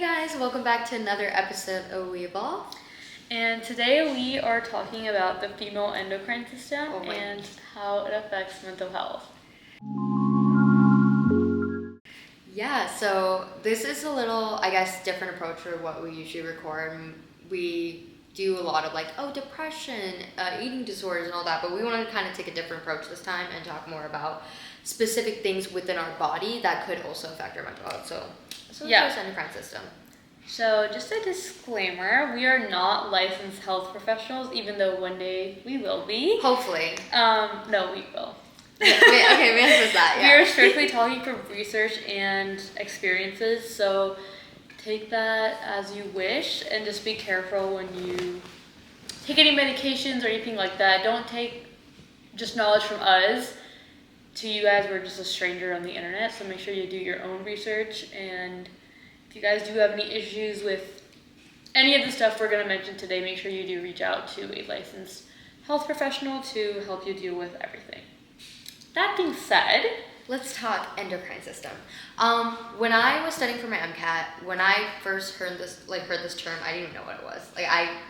guys, welcome back to another episode of We Evolve. And today we are talking about the female endocrine system and how it affects mental health. Yeah, so this is a little, different approach for what we usually record. We do a lot of depression, eating disorders and all that, but we want to kind of take a different approach this time and talk more about specific things within our body that could also affect our mental health. So yeah. It's the endocrine system. So just a disclaimer, we are not licensed health professionals, even though one day we will be. Hopefully. No, we will. Okay, we answered that, yeah. We are strictly talking from research and experiences, so take that as you wish and just be careful when you take any medications or anything like that. Don't take just knowledge from us. To you guys, we're just a stranger on the internet, so make sure you do your own research. And if you guys do have any issues with any of the stuff we're going to mention today, make sure you do reach out to a licensed health professional to help you deal with everything. That being said, let's talk endocrine system. When I was studying for my MCAT, when I first heard this term, I didn't even know what it was.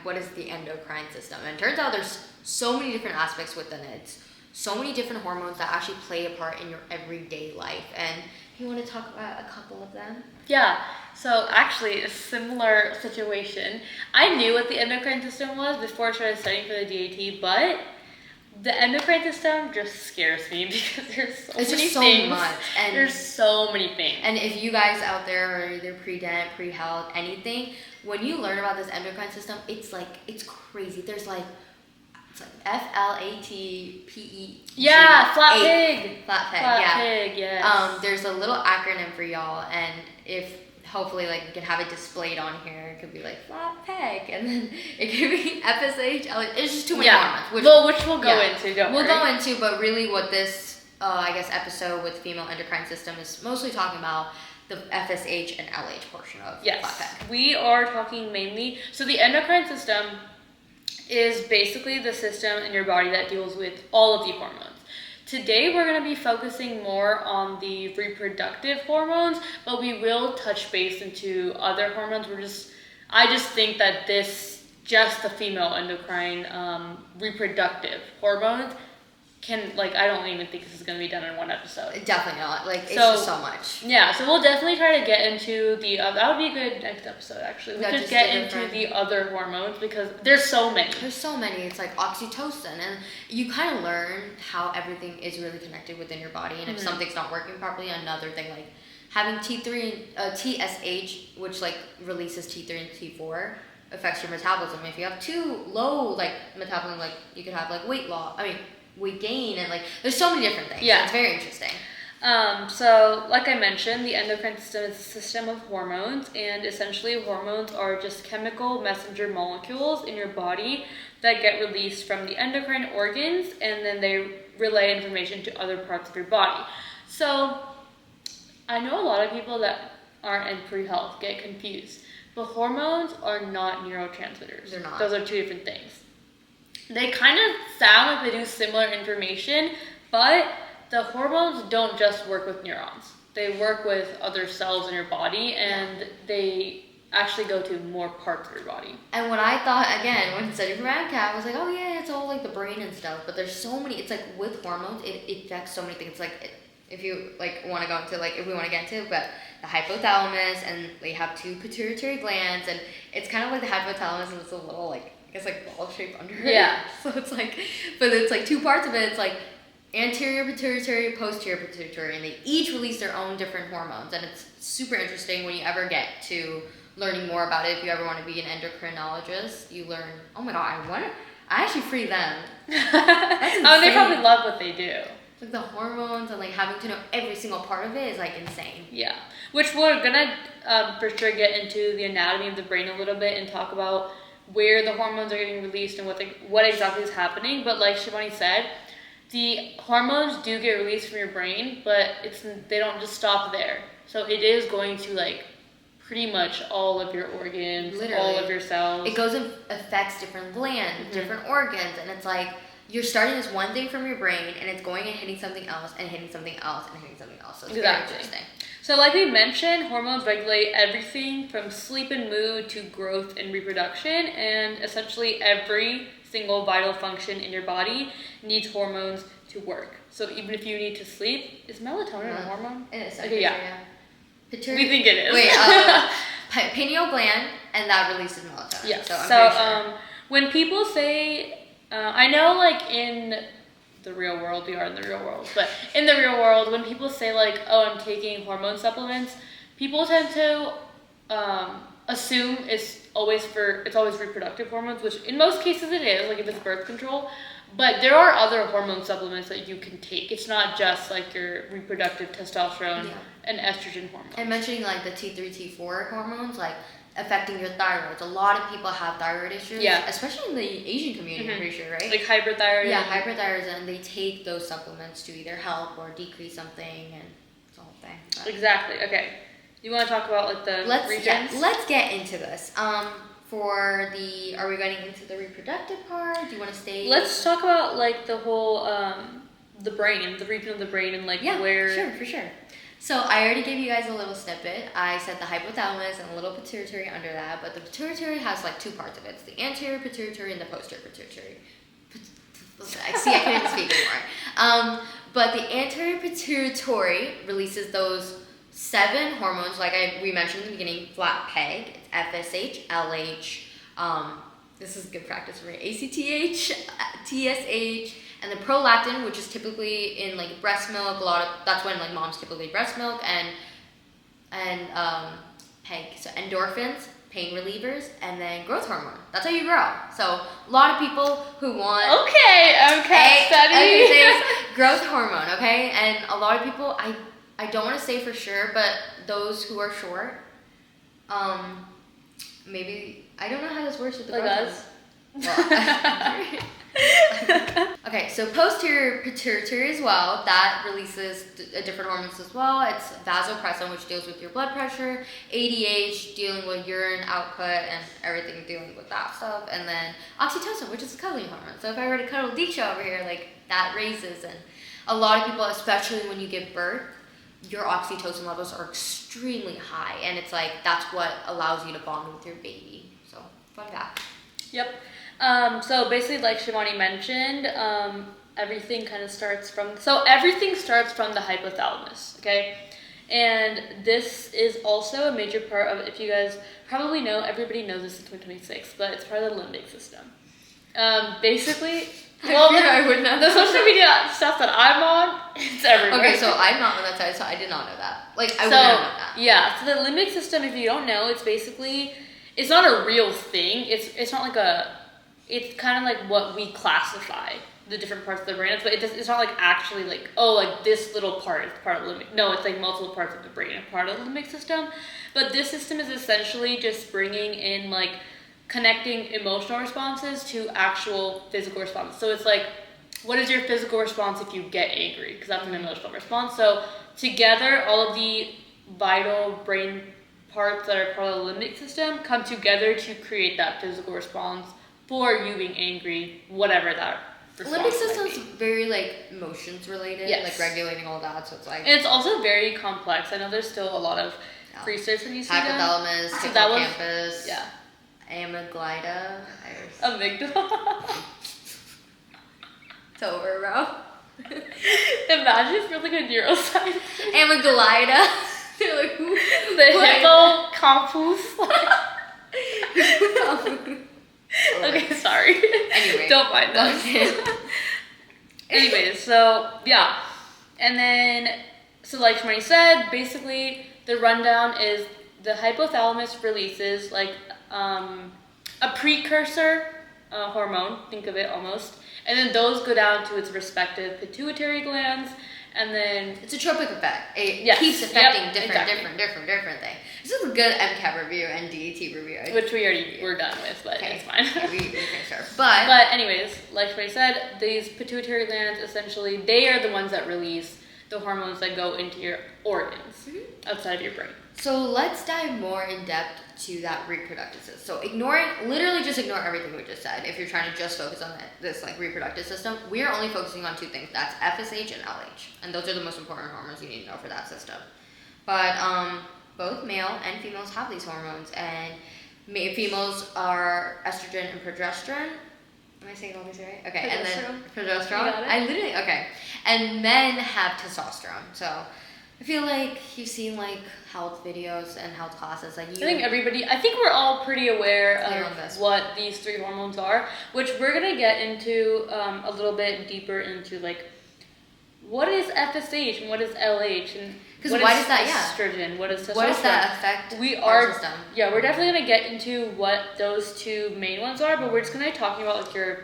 What is the endocrine system? And it turns out there's so many different aspects within it. So many different hormones that actually play a part in your everyday life. And you want to talk about a couple of them? Yeah, so actually a similar situation. I knew what the endocrine system was before I started studying for the DAT, but the endocrine system just scares me because there's so much. And there's so many things. And if you guys out there are either pre-dent, pre-health, anything, when you learn about this endocrine system, it's crazy. There's FLATPE. Yeah, flat pig. Flat pig, yes. There's a little acronym for y'all, and if hopefully we can have it displayed on here, it could be flat peg, and then it could be FSH. It's just too many hormones. Which we'll go into. We'll go into, but really what this episode with female endocrine system is mostly talking about the FSH and LH portion of flat peg. We are talking mainly. So the endocrine system is basically the system in your body that deals with all of the hormones. Today we're going to be focusing more on the reproductive hormones, but we will touch base into other hormones. I just think that the female endocrine reproductive hormones I don't even think this is going to be done in one episode. Definitely not. It's just so much. Yeah, so we'll definitely try to get into that would be a good next episode, actually. We could get into the other hormones because there's so many. There's so many. It's like oxytocin, and you kind of learn how everything is really connected within your body, and if something's not working properly, another thing having T3 and TSH, which releases T3 and T4, affects your metabolism. If you have too low metabolism, you could have weight gain, and there's so many different things. Yeah, it's very interesting. So like I mentioned, the endocrine system is a system of hormones, and essentially hormones are just chemical messenger molecules in your body that get released from the endocrine organs, and then they relay information to other parts of your body. So I know a lot of people that aren't in pre-health get confused, but hormones are not neurotransmitters. They're not. Those are two different things. They kind of sound like they do similar information, but the hormones don't just work with neurons. They work with other cells in your body, and they actually go to more parts of your body. And when I thought, when studying for MCAT, I was oh yeah, it's all the brain and stuff, but there's so many, it's with hormones, it affects so many things. If you want to go into if we want to get into it, but the hypothalamus, and they have two pituitary glands, and it's kind of the hypothalamus, and it's a little ball shaped under it. Yeah. So it's but it's two parts of it. It's anterior pituitary, posterior pituitary, and they each release their own different hormones. And it's super interesting when you ever get to learning more about it. If you ever want to be an endocrinologist, you learn, oh my god, I actually free them. That's insane. They probably love what they do. The hormones and having to know every single part of it is insane. Yeah. Which we're gonna for sure get into the anatomy of the brain a little bit and talk about where the hormones are getting released and what exactly is happening. But like Shivani said, the hormones do get released from your brain, but they don't just stop there. So it is going to pretty much all of your organs, all of your cells. It goes and affects different glands, different organs, and it's you're starting this one thing from your brain, and it's going and hitting something else, and hitting something else, and hitting something else. So it's very interesting. So like we mentioned, hormones regulate everything from sleep and mood to growth and reproduction, and essentially every single vital function in your body needs hormones to work. So even if you need to sleep, is melatonin a hormone? It is. Okay, yeah. Pituitary. We think it is. Wait, pineal gland, and that releases melatonin. Yes. So, So when people say, I know like in the real world, we are in the real world, but in the real world, when people say like, oh, I'm taking hormone supplements, people tend to assume it's always reproductive hormones, which in most cases it is, like if it's birth control. But there are other hormone supplements that you can take. It's not just like your reproductive testosterone and estrogen hormones. And mentioning like the T3, T4 hormones, like affecting your thyroid. A lot of people have thyroid issues. Yeah. Especially in the Asian community, I'm pretty sure, right? Like hyperthyroidism. Yeah, hyperthyroidism, and they take those supplements to either help or decrease something, and it's a whole thing. But. Exactly. Okay. You want to talk about like the regions? Yeah, let's get into this. Are we getting into the reproductive part? Do you want to stay? Let's talk about like the whole, the brain, the region of the brain, and like where. Sure, for sure. So I already gave you guys a little snippet. I said the hypothalamus and a little pituitary under that, but the pituitary has like two parts of it. It's the anterior pituitary and the posterior pituitary. I can't even speak anymore. But the anterior pituitary releases those 7 hormones, like we mentioned in the beginning, flat peg, it's FSH, LH, this is good practice for me, ACTH, TSH, and the prolactin, which is typically in like breast milk, that's when like moms typically breast milk, and peg, so endorphins, pain relievers, and then growth hormone. That's how you grow. So a lot of people who want study growth hormone, okay, and a lot of people I don't want to say for sure, but those who are short, maybe, I don't know how this works with the like us. Well, okay, so posterior pituitary as well, that releases different hormones as well. It's vasopressin, which deals with your blood pressure, ADH, dealing with urine output and everything dealing with that stuff, and then oxytocin, which is a cuddling hormone. So if I were to cuddle Deeksha over here, like that raises, and a lot of people, especially when you give birth, your oxytocin levels are extremely high, and it's like that's what allows you to bond with your baby. So fun fact. Yep. So basically, like Shivani mentioned, everything starts from the hypothalamus, okay? And this is also a major part of, if you guys probably know, everybody knows this in 2026, but it's part of the limbic system. Basically, well, I would know. The social media stuff that I'm on, it's everywhere. Okay, so I'm not on that side, so I did not know that. Like, I would not know that. Yeah, so the limbic system, if you don't know, it's basically, it's not a real thing. It's not like it's kind of like what we classify the different parts of the brain. But it's not like actually like, oh, like this little part is part of the limbic. No, it's like multiple parts of the brain are part of the limbic system. But this system is essentially just bringing in like connecting emotional responses to actual physical responses. So it's like, what is your physical response if you get angry? Because that's an emotional response. So together, all of the vital brain parts that are part of the limbic system come together to create that physical response for you being angry, whatever that response limbic system's might be. Very like emotions related, like regulating all that. So it's like, and it's also very complex. I know there's still a lot of research that needs to be done. Hypothalamus, hippocampus, amygdala. Amygdala. It's over, bro. Imagine if you're like a neuroscientist. Amygdala. They're like, who? The hippocampus. Okay, sorry. Anyway. Don't mind that. Anyways, so yeah. And then, so like Shmani said, basically the rundown is the hypothalamus releases like a precursor hormone, think of it almost. And then those go down to its respective pituitary glands. And then it's a tropic effect. It keeps affecting different things. This is a good MCAT review and DET review. Which we already were done with, but it's fine. We finished our. But anyways, like Shmay said, these pituitary glands, essentially, they are the ones that release the hormones that go into your organs outside of your brain. So let's dive more in depth to that reproductive system. So literally just ignore everything we just said. If you're trying to just focus on this like reproductive system, we are only focusing on 2 things. That's FSH and LH. And those are the most important hormones you need to know for that system. But both male and females have these hormones, and females are estrogen and progesterone. Am I saying all these right? Okay, and then progesterone. I literally okay, and men have testosterone. So I feel like you've seen like health videos and health classes. Like I think we're all pretty aware of what these three hormones are, which we're gonna get into a little bit deeper into like what is FSH and what is LH and why does that estrogen? What is testosterone? What does that affect our system? Yeah, we're definitely gonna get into what those two main ones are, but we're just gonna be talking about like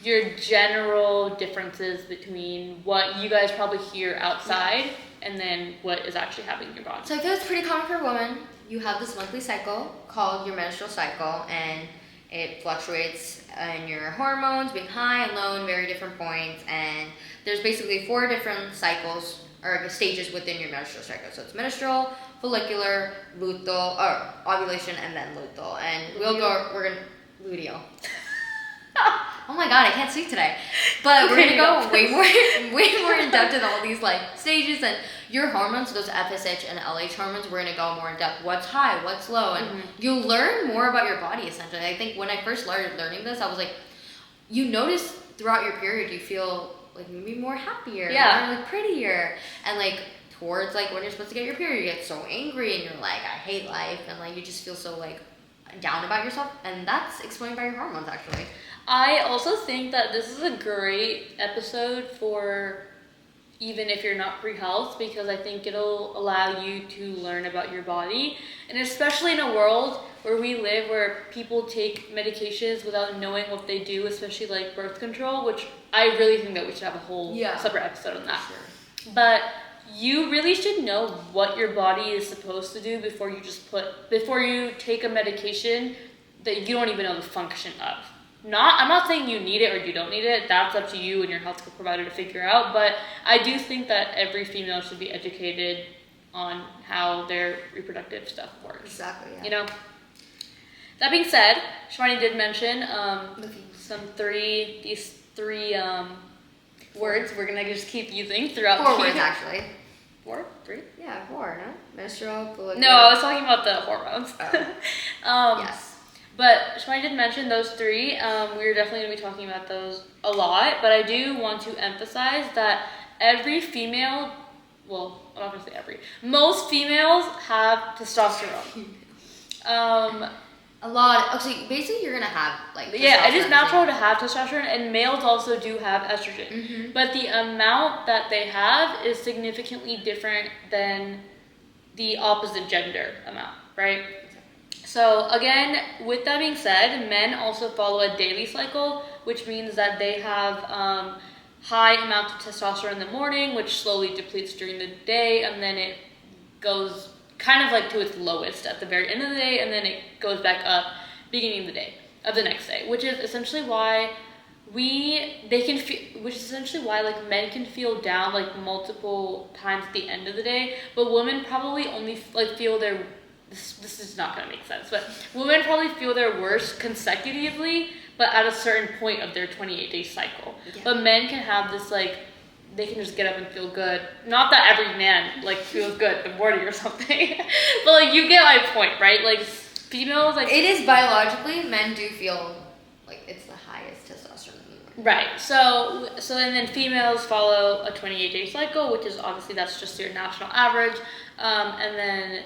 your general differences between what you guys probably hear outside and then what is actually happening in your body. So I feel it's pretty common for a woman. You have this monthly cycle called your menstrual cycle, and it fluctuates in your hormones being high and low in very different points, and there's basically 4 different cycles or stages within your menstrual cycle. So it's menstrual, follicular, luteal, or ovulation, and then luteal. And we're gonna luteal. Oh my god, I can't speak today. But we're gonna go way more in depth in all these like stages and your hormones, those FSH and LH hormones. We're gonna go more in depth. What's high, what's low, and you'll learn more about your body essentially. I think when I first started learning this, I was like, you notice throughout your period, you feel like maybe more happier, more like prettier, and like towards like when you're supposed to get your period, you get so angry and you're like, I hate life, and like you just feel so like down about yourself, and that's explained by your hormones actually. I also think that this is a great episode for even if you're not pre-health, because I think it'll allow you to learn about your body, and especially in a world where we live where people take medications without knowing what they do, especially like birth control, which I really think that we should have a whole separate episode on that. Sure. But you really should know what your body is supposed to do before you take a medication that you don't even know the function of. I'm not saying you need it or you don't need it. That's up to you and your healthcare provider to figure out. But I do think that every female should be educated on how their reproductive stuff works. Exactly. Yeah. You know. That being said, Shivani did mention these three words we're gonna just keep using throughout. 4 words actually. 4? 3? Yeah, 4. No, menstrual, follicular. No, I was talking about the hormones. Oh. Yes. But Shivani did mention those 3. We're definitely going to be talking about those a lot. But I do want to emphasize that every female, well, I'm not going to say every, most females have testosterone. A lot. Okay, basically you're going to have like testosterone. Yeah, it is natural to have testosterone, and males also do have estrogen. But the amount that they have is significantly different than the opposite gender amount, right? So again, with that being said, men also follow a daily cycle, which means that they have high amounts of testosterone in the morning, which slowly depletes during the day, and then it goes kind of like to its lowest at the very end of the day, and then it goes back up beginning of the next day, which is essentially why like men can feel down like multiple times at the end of the day, but women probably only like feel their this is not going to make sense, but women probably feel their worst consecutively, but at a certain point of their 28-day cycle. Yeah. But men can have this, like, they can just get up and feel good. Not that every man, like, feels good in the morning or something, but, like, you get my point, right? Like, females, like... It is biologically, men do feel like it's the highest testosterone in the morning. Right. So and then females follow a 28-day cycle, which is obviously, that's just your national average, and then...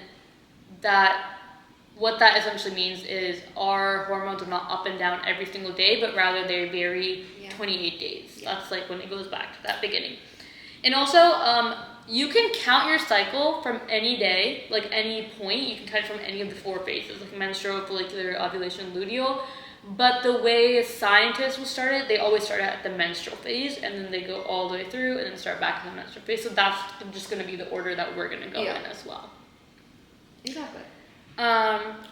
what that essentially means is our hormones are not up and down every single day, but rather they vary 28 days. Yeah. That's like when it goes back to that beginning. And also, you can count your cycle from any day, like any point. You can count it from any of the 4 phases, like menstrual, follicular, ovulation, luteal. But the way scientists will start it, they always start at the menstrual phase, and then they go all the way through, and then start back in the menstrual phase. So that's just going to be the order that we're going to go in as well. Exactly.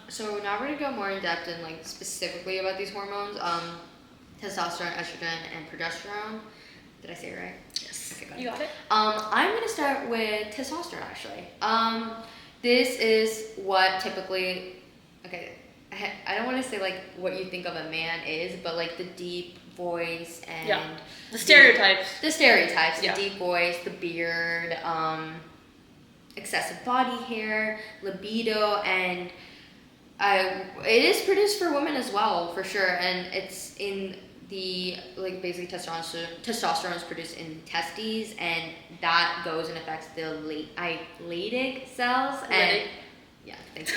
So now we're gonna go more in depth and like specifically about these hormones, testosterone, estrogen, and progesterone. Did I say it right? Yes. Okay, you got it. I'm gonna start with testosterone actually. This is what typically, I don't want to say like what you think of a man is, but like the deep voice and the stereotypes. The stereotypes, the deep voice, the beard, excessive body hair, libido, and it is produced for women as well, for sure. And it's in the, like, basically testosterone is produced in testes, and that goes and affects the Leydig cells. And yeah, thank you.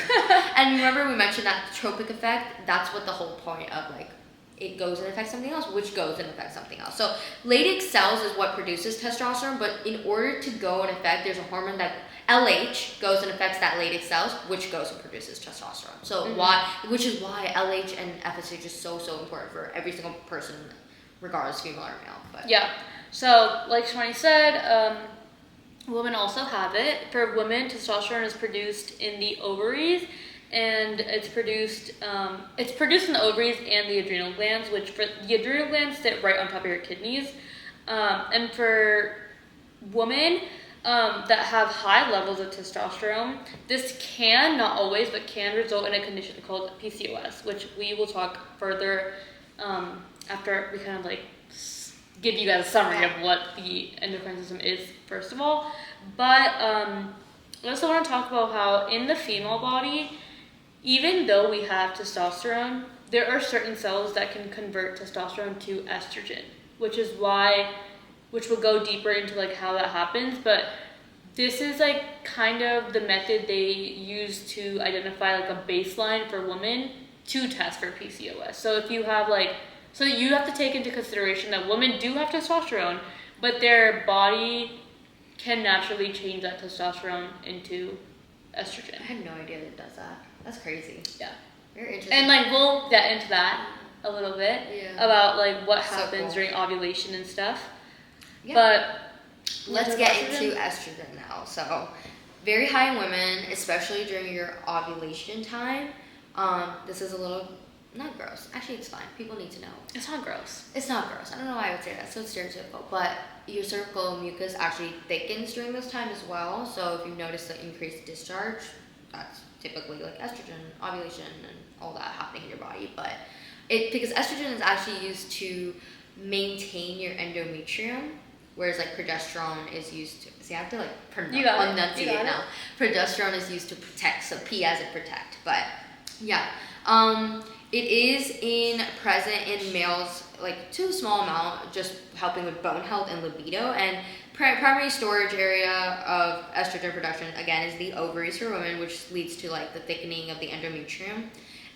And remember we mentioned that tropic effect? That's what the whole point of, like, it goes and affects something else, which goes and affects something else. So Leydig cells is what produces testosterone, but in order to go and affect, there's a hormone that LH goes and affects that Leydig cells, which goes and produces testosterone. So which is why LH and FSH is so important for every single person, regardless female or male. But yeah. So like Shwani said, women also have it. For women, testosterone is produced in the ovaries, and it's produced in the ovaries and the adrenal glands, which for the adrenal glands sit right on top of your kidneys. And for women that have high levels of testosterone, this can, not always, but can result in a condition called PCOS, which we will talk further after we kind of like give you guys a summary of what the endocrine system is, first of all. But I also want to talk about how in the female body, even though we have testosterone, there are certain cells that can convert testosterone to estrogen, which we'll go deeper into like how that happens. But this is like kind of the method they use to identify like a baseline for women to test for PCOS. So if you have so you have to take into consideration that women do have testosterone, but their body can naturally change that testosterone into estrogen. I had no idea that it does that. That's crazy. Yeah. Very interesting. And like we'll get into that a little bit about like what happens during ovulation and stuff. Yeah. But let's get into estrogen now. So very high in women, especially during your ovulation time. This is a little not gross. Actually, it's fine. People need to know. It's not gross. It's not gross. I don't know why I would say that. So it's stereotypical. But your cervical mucus actually thickens during this time as well. So if you notice the increased discharge, that's typically like estrogen, ovulation, and all that happening in your body. But because estrogen is actually used to maintain your endometrium, whereas like progesterone is used to, see, I have to like enunciate now. Progesterone is used to protect, so P as in protect. But yeah, it is present in males like to a small amount, just helping with bone health and libido. And primary storage area of estrogen production again is the ovaries for women, which leads to like the thickening of the endometrium.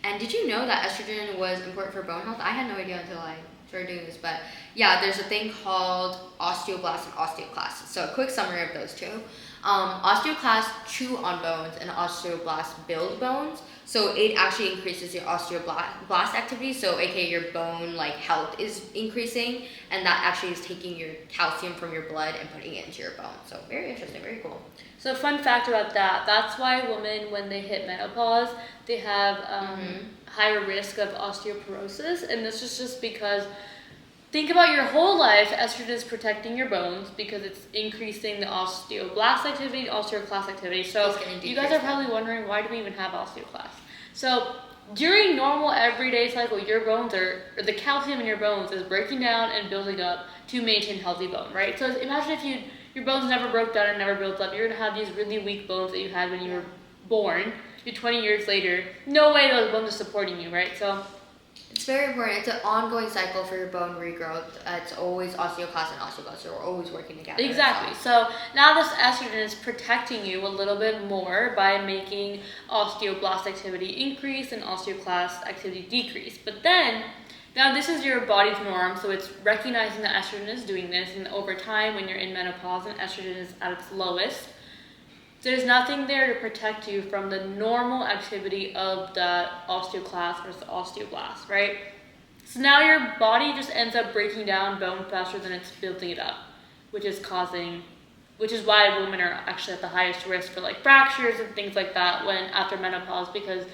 And did you know that estrogen was important for bone health? I had no idea until I started doing this, but yeah, there's a thing called osteoblasts and osteoclasts. So a quick summary of those two. Osteoclasts chew on bones and osteoblasts build bones. So it actually increases your osteoblast activity. So aka your bone like health is increasing, and that actually is taking your calcium from your blood and putting it into your bone. So very interesting, very cool. So fun fact about that, that's why women, when they hit menopause, they have higher risk of osteoporosis. And this is just because, think about your whole life, estrogen is protecting your bones because it's increasing the osteoblast activity, osteoclast activity. So you guys are probably wondering, why do we even have osteoclasts? So during normal everyday cycle, your bones or the calcium in your bones is breaking down and building up to maintain healthy bone, right? So imagine if your bones never broke down and never built up, you're gonna have these really weak bones that you had when you were born. You're 20 years later, no way those bones are supporting you, right? So it's very important. It's an ongoing cycle for your bone regrowth. It's always osteoclast and osteoblasts. So we're always working together. Exactly. So now this estrogen is protecting you a little bit more by making osteoblast activity increase and osteoclast activity decrease. But then, now this is your body's norm, so it's recognizing that estrogen is doing this, and over time when you're in menopause and estrogen is at its lowest, there's nothing there to protect you from the normal activity of the osteoclast versus the osteoblast, right? So now your body just ends up breaking down bone faster than it's building it up, which is why women are actually at the highest risk for like fractures and things like that when after menopause, because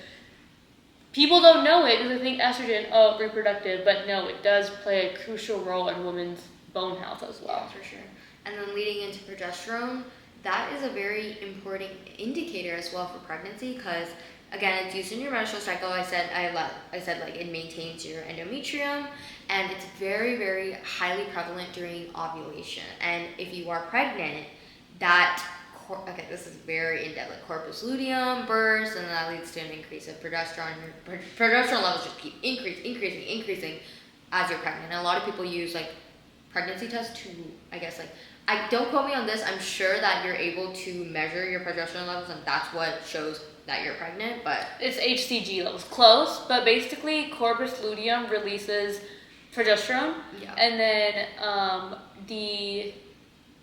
people don't know it because they think estrogen, reproductive, but no, it does play a crucial role in women's bone health as well. Yeah, for sure. And then leading into progesterone, that is a very important indicator as well for pregnancy because, again, it's used in your menstrual cycle. I said like it maintains your endometrium, and it's very, very highly prevalent during ovulation. And if you are pregnant, that okay, this is very in-depth, like corpus luteum bursts, and that leads to an increase of progesterone. Your progesterone levels just keep increasing as you're pregnant. And a lot of people use like pregnancy tests to, I guess, like, I don't quote me on this, I'm sure that you're able to measure your progesterone levels and that's what shows that you're pregnant, but it's HCG levels, close, but basically corpus luteum releases progesterone, and then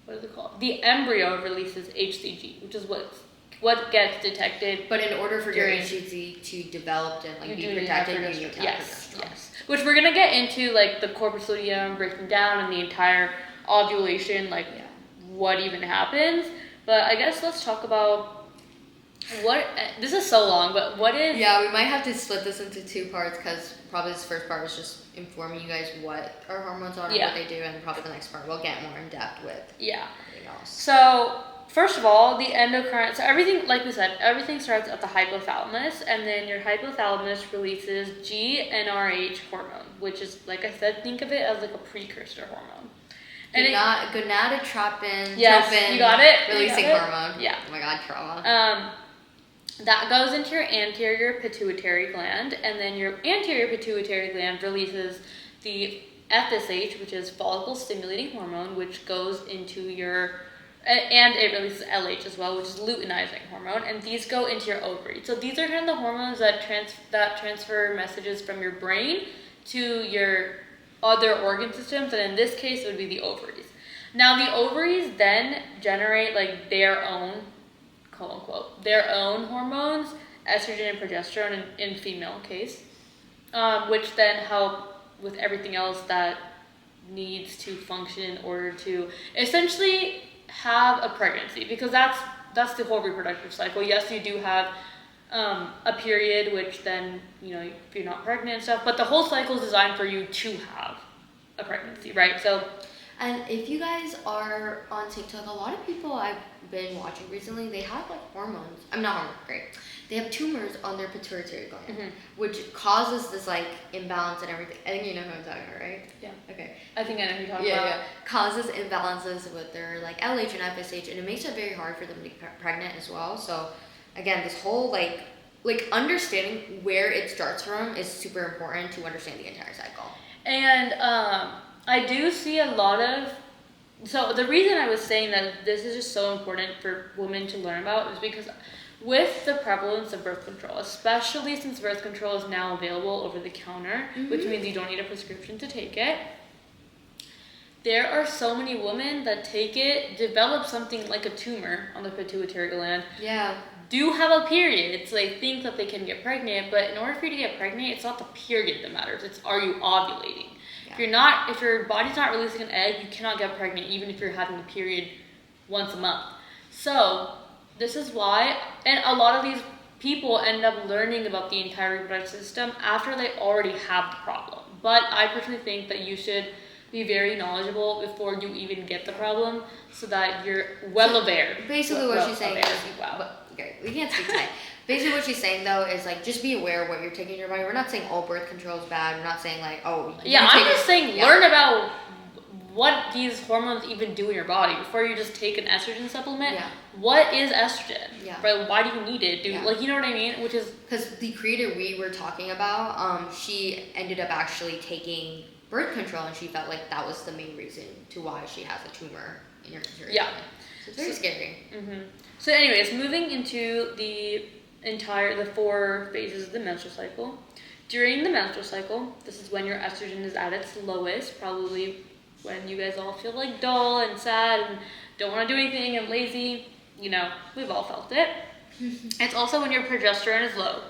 what is it called? The embryo releases HCG, which is what gets detected. But in order for your HCG to develop and like be protected, you need to have progesterone. Yes. Which we're gonna get into, like the corpus luteum breaking down and the entire ovulation, like what even happens. But I guess let's talk about what. This is so long, but what is? Yeah, we might have to split this into two parts because probably this first part was just informing you guys what our hormones are and what they do, and probably the next part we'll get more in depth with everything else. So first of all, the endocrine. So everything, like we said, everything starts at the hypothalamus, and then your hypothalamus releases GnRH hormone, which is, like I said, think of it as like a precursor hormone. And gonadotropin. Yes, you got it. Releasing hormone. Yeah. Oh my god, trauma. That goes into your anterior pituitary gland, and then your anterior pituitary gland releases the FSH, which is follicle-stimulating hormone, which goes into your, and it releases LH as well, which is luteinizing hormone, and these go into your ovaries. So these are kind of the hormones that transfer messages from your brain to your other organ systems, and in this case, it would be the ovaries. Now, the ovaries then generate like their own, quote unquote, their own hormones, estrogen and progesterone in female case, which then help with everything else that needs to function in order to essentially have a pregnancy, because that's the whole reproductive cycle. Yes, you do have a period, which then, you know, if you're not pregnant and stuff, but the whole cycle is designed for you to have a pregnancy, right? So, and if you guys are on TikTok, a lot of people I've been watching recently, they have like hormones. I'm not hormones, great. They have tumors on their pituitary gland, which causes this like imbalance and everything. I think you know who I'm talking about, right? Yeah. Okay. I think I know who you're talking about. Yeah. Causes imbalances with their like LH and FSH, and it makes it very hard for them to be pregnant as well. So, again, this whole like understanding where it starts from is super important to understand the entire cycle. And I do see a lot of, so the reason I was saying that this is just so important for women to learn about is because with the prevalence of birth control, especially since birth control is now available over the counter, which means you don't need a prescription to take it, there are so many women that take it, develop something like a tumor on the pituitary gland, do have a period, so they think that they can get pregnant, but in order for you to get pregnant, it's not the period that matters, it's are you ovulating. If your body's not releasing an egg, you cannot get pregnant, even if you're having a period once a month. So this is why, and a lot of these people end up learning about the entire reproductive system after they already have the problem. But I personally think that you should be very knowledgeable before you even get the problem, so that you're well aware. Basically, what she's saying is, okay, we can't speak tonight. Basically, what she's saying though is like just be aware of what you're taking in your body. We're not saying all birth control is bad. We're not saying like I'm just saying learn about what these hormones even do in your body before you just take an estrogen supplement. What is estrogen? Right? Why do you need it? Like, you know what I mean? Which is because the creator we were talking about, she ended up actually taking birth control, and she felt like that was the main reason to why she has a tumor in her pituitary. So it's very scary. So anyways, moving into the 4 phases of the menstrual cycle. During the menstrual cycle, this is when your estrogen is at its lowest, probably when you guys all feel like dull and sad and don't want to do anything and lazy. You know, we've all felt it. It's also when your progesterone is low.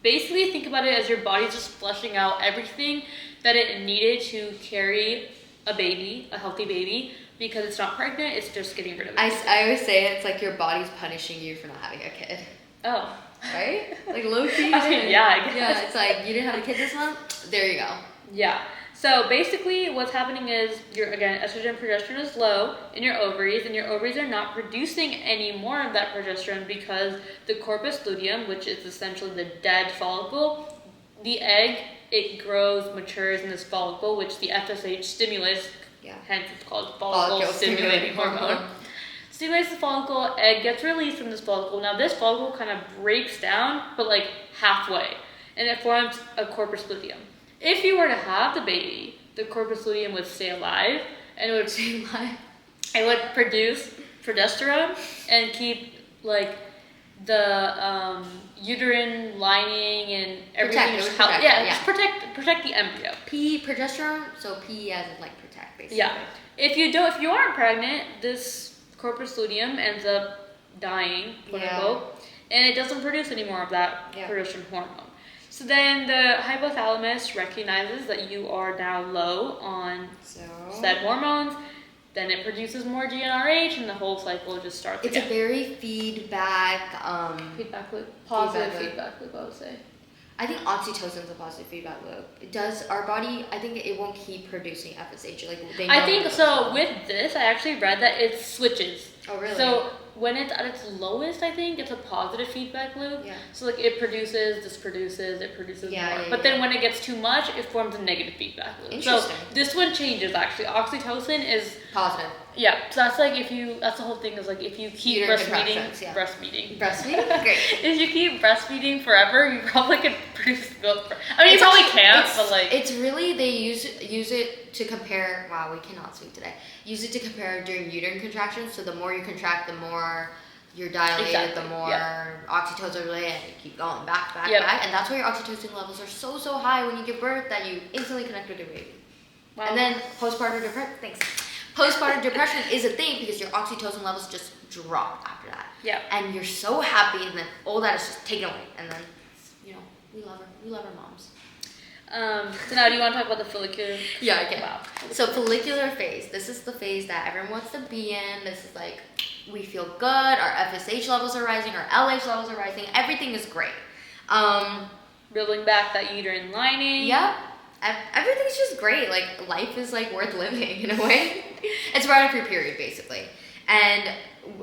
Basically, think about it as your body's just flushing out everything that it needed to carry a baby, a healthy baby, because it's not pregnant, it's just getting rid of it. I always say it's like your body's punishing you for not having a kid. Oh. Right? Like low key. I mean, I guess. Yeah, it's like you didn't have a kid this month? There you go. Yeah. So basically what's happening is again, estrogen and progesterone is low in your ovaries, and your ovaries are not producing any more of that progesterone because the corpus luteum, which is essentially the dead follicle, the egg, it grows, matures in this follicle, which the FSH stimulates, hence it's called follicle-stimulating hormone. stimulates the follicle, egg gets released from this follicle. Now this follicle kind of breaks down, but like halfway, and it forms a corpus luteum. If you were to have the baby, the corpus luteum would stay alive, and it would stay alive. It would produce progesterone and keep like the uterine lining and everything. Just protect the embryo. Progesterone, so P as in like protect, basically. Yeah. If you aren't pregnant, this corpus luteum ends up dying, quote unquote, and it doesn't produce any more of that progesterone hormone. So then the hypothalamus recognizes that you are now low on said hormones. Then it produces more GnRH, and the whole cycle just starts again. It's a very feedback loop. Positive feedback loop, I would say. I think oxytocin is a positive feedback loop. Does our body? I think it won't keep producing FSH. I think so. With this, I actually read that it switches. Oh, really? So when it's at its lowest, I think it's a positive feedback loop. Yeah. So like it produces more. But then when it gets too much, it forms a negative feedback loop. Interesting. So this one changes actually. Oxytocin is positive. Yeah. So that's like that's the whole thing is like if you keep breastfeeding. Breastfeeding? Great. If you keep breastfeeding forever, you probably could produce milk. You probably can't, but like it's really they use it to compare. Wow, we cannot speak today. Use it to compare during uterine contractions. So the more you contract, the more you're dilated, the more oxytocin released, and you keep going back, and that's why your oxytocin levels are so high when you give birth that you instantly connect with your baby. Wow. And then postpartum depression is a thing because your oxytocin levels just drop after that. Yeah. And you're so happy, and then all that is just taken away, and then we love our moms. So now do you want to talk about the follicular? Yeah, I can. Wow. So follicular phase. This is the phase that everyone wants to be in. This is like, we feel good, our FSH levels are rising, our LH levels are rising, everything is great. Building back that uterine lining. Yep. Everything's just great. Like, life is like worth living in a way. It's right after your period, basically. And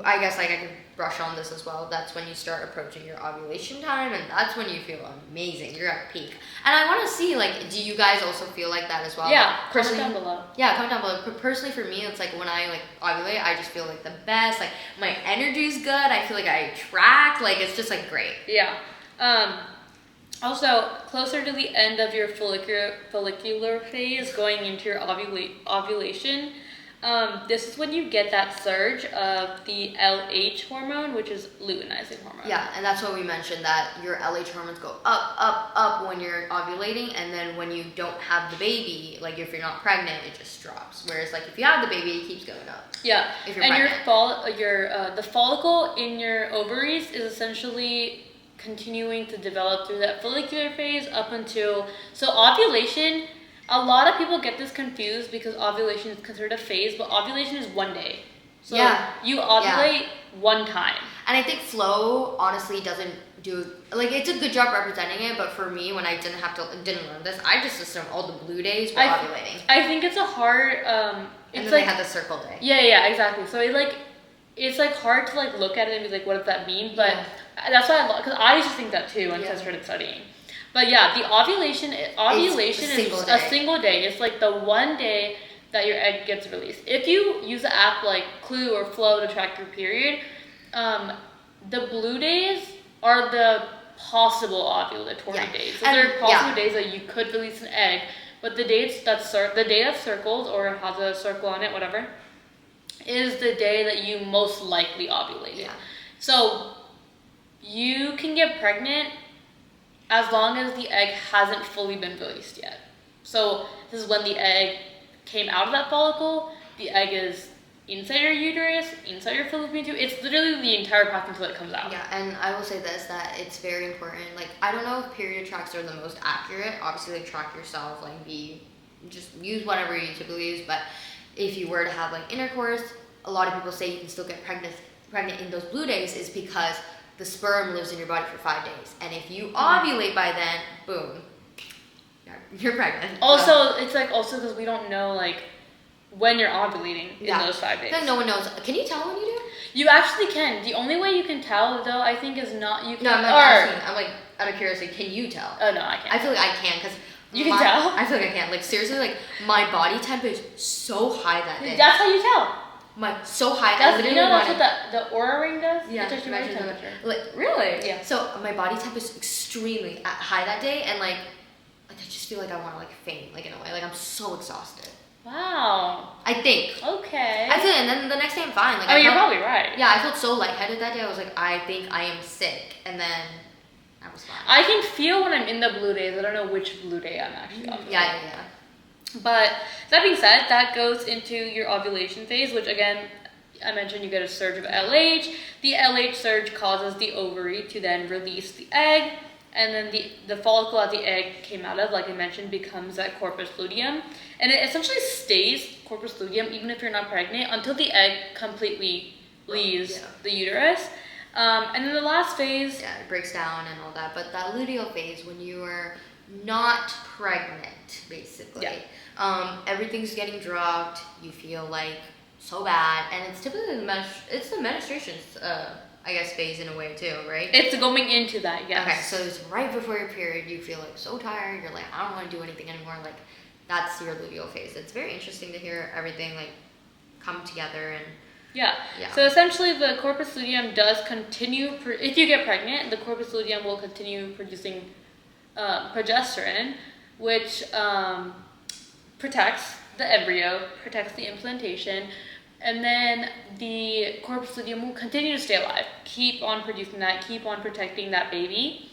I guess like I can brush on this as well. That's when you start approaching your ovulation time, and that's when you feel amazing. You're at peak. And I want to see, like, do you guys also feel like that as well? Yeah, comment down below. Yeah, comment down below. But personally for me, it's like when I like ovulate, I just feel like the best. Like my energy's good. I feel like I attract. Like it's just like great. Yeah. Also, closer to the end of your follicular phase, going into your ovulation, this is when you get that surge of the LH hormone, which is luteinizing hormone. Yeah, and that's what we mentioned, that your LH hormones go up when you're ovulating, and then when you don't have the baby, like if you're not pregnant, it just drops. Whereas like if you have the baby, it keeps going up. Yeah, if you're pregnant. The follicle in your ovaries is essentially continuing to develop through that follicular phase up until ovulation. A lot of people get this confused because ovulation is considered a phase, but ovulation is 1 day. So you ovulate one time. And I think Flo honestly doesn't do, like, it's a good job representing it, but for me, when I didn't learn this, I just assumed all the blue days were ovulating. I think it's a hard, and then they had the circle day. Yeah, exactly. So it's like hard to like look at it and be like, what does that mean? But that's why because I used to think that too until I started studying. But yeah, the ovulation is a single day. It's like the 1 day that your egg gets released. If you use an app like Clue or Flow to track your period, the blue days are the possible ovulatory days. So they're possible days that you could release an egg, but the day that's circled or has a circle on it, whatever, is the day that you most likely ovulated. Yeah. So you can get pregnant as long as the egg hasn't fully been released yet. So this is when the egg came out of that follicle, the egg is inside your uterus, inside your fallopian tube. It's literally the entire path until it comes out. Yeah, and I will say this, that it's very important. Like, I don't know if period tracks are the most accurate. Obviously, like, track yourself, like, just use whatever you typically use. But if you were to have, like, intercourse, a lot of people say you can still get pregnant in those blue days is because the sperm lives in your body for 5 days. And if you ovulate by then, boom, you're pregnant. Also, it's like also because we don't know like when you're ovulating in those 5 days. Like no one knows. Can you tell when you do? You actually can. The only way you can tell though, I think, is not you can. No, I'm not asking. I'm like out of curiosity. Can you tell? Oh no, I can't. I feel like I can because you can tell. I feel like I can't. Like seriously, like my body temp is so high that day. That's how you tell. so high. That's what the Oura ring does? Yeah, it touches your body temperature. Like, really? Yeah. So my body temp is extremely high that day, and like I just feel like I want to like faint, like in a way. Like I'm so exhausted. Wow. I think. Okay. I feel, and then the next day I'm fine. Like you're probably right. Yeah, I felt so lightheaded that day. I was like, I think I am sick, and then I was fine. I can feel when I'm in the blue days. I don't know which blue day I'm actually off. Yeah. But that being said, that goes into your ovulation phase, which again, I mentioned you get a surge of LH. The LH surge causes the ovary to then release the egg, and then the follicle that the egg came out of, like I mentioned, becomes that corpus luteum. And it essentially stays corpus luteum even if you're not pregnant until the egg completely leaves the uterus. And then the last phase... Yeah, it breaks down and all that. But that luteal phase, when you are not pregnant, basically, everything's getting drugged, you feel like so bad, and it's typically the menstruation's I guess phase in a way too, right? It's going into that, yes. Okay, so it's right before your period, you feel like so tired, you're like, I don't want to do anything anymore, like that's your luteal phase. It's very interesting to hear everything like come together and yeah. So essentially the corpus luteum does continue, if you get pregnant, the corpus luteum will continue producing progesterone, which protects the embryo, protects the implantation, and then the corpus luteum will continue to stay alive, keep on producing that, keep on protecting that baby.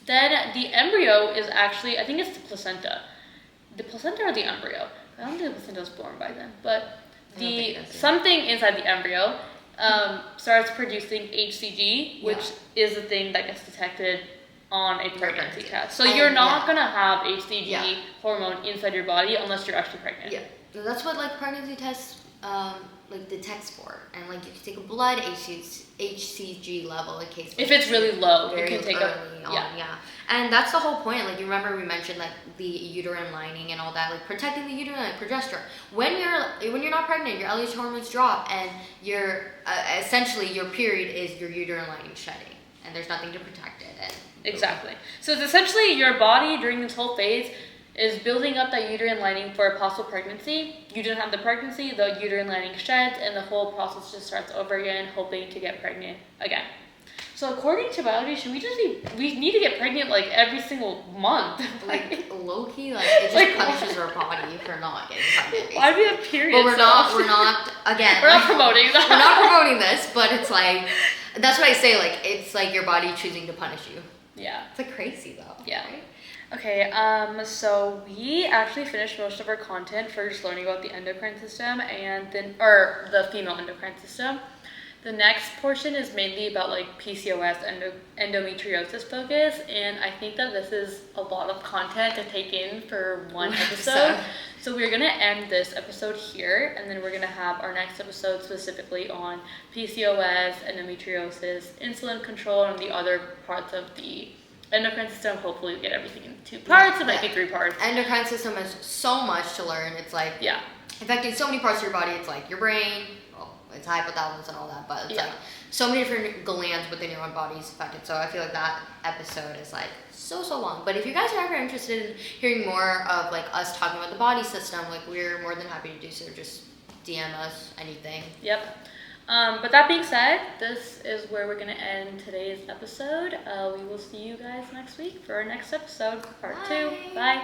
Then the embryo is actually, I think it's the placenta. The placenta or the embryo? I don't think the placenta was born by then, but something inside the embryo starts producing HCG, which is the thing that gets detected on a pregnancy test. So you're not gonna have HCG hormone inside your body unless you're actually pregnant. Yeah, so that's what like pregnancy tests like detects for, and like you can take a blood HCG level in case if it's really low, you can take and that's the whole point. Like you remember we mentioned like the uterine lining and all that, like protecting the uterine, like progesterone. When you're not pregnant, your LH hormones drop, and you're essentially your period is your uterine lining shedding, and there's nothing to protect it. And exactly. So it's essentially your body during this whole phase is building up that uterine lining for a possible pregnancy. You didn't have the pregnancy, the uterine lining sheds, and the whole process just starts over again, hoping to get pregnant again. So according to biology, we need to get pregnant like every single month. Like low-key, like it just punishes our body for not getting pregnant. Why do we have periods? But we're not again. We're not promoting that. We're not promoting this, but it's like, that's what I say, like it's like your body choosing to punish you. Yeah. It's like crazy though. Yeah. Right? Okay, so we actually finished most of our content for just learning about the endocrine system or the female endocrine system. The next portion is mainly about like PCOS, endometriosis focus, and I think that this is a lot of content to take in for one episode. So we're gonna end this episode here, and then we're gonna have our next episode specifically on PCOS, endometriosis, insulin control, and the other parts of the endocrine system. Hopefully we get everything in 2 parts. It might be 3 parts. Endocrine system has so much to learn. It's like affecting so many parts of your body. It's like your brain, it's hypothalamus and all that, but it's like so many different glands within your own body is affected. So I feel like that episode is like so long. But if you guys are ever interested in hearing more of like us talking about the body system, like we're more than happy to do so. Just DM us anything. Yep. But that being said, this is where we're going to end today's episode. We will see you guys next week for our next episode, part 2. Bye.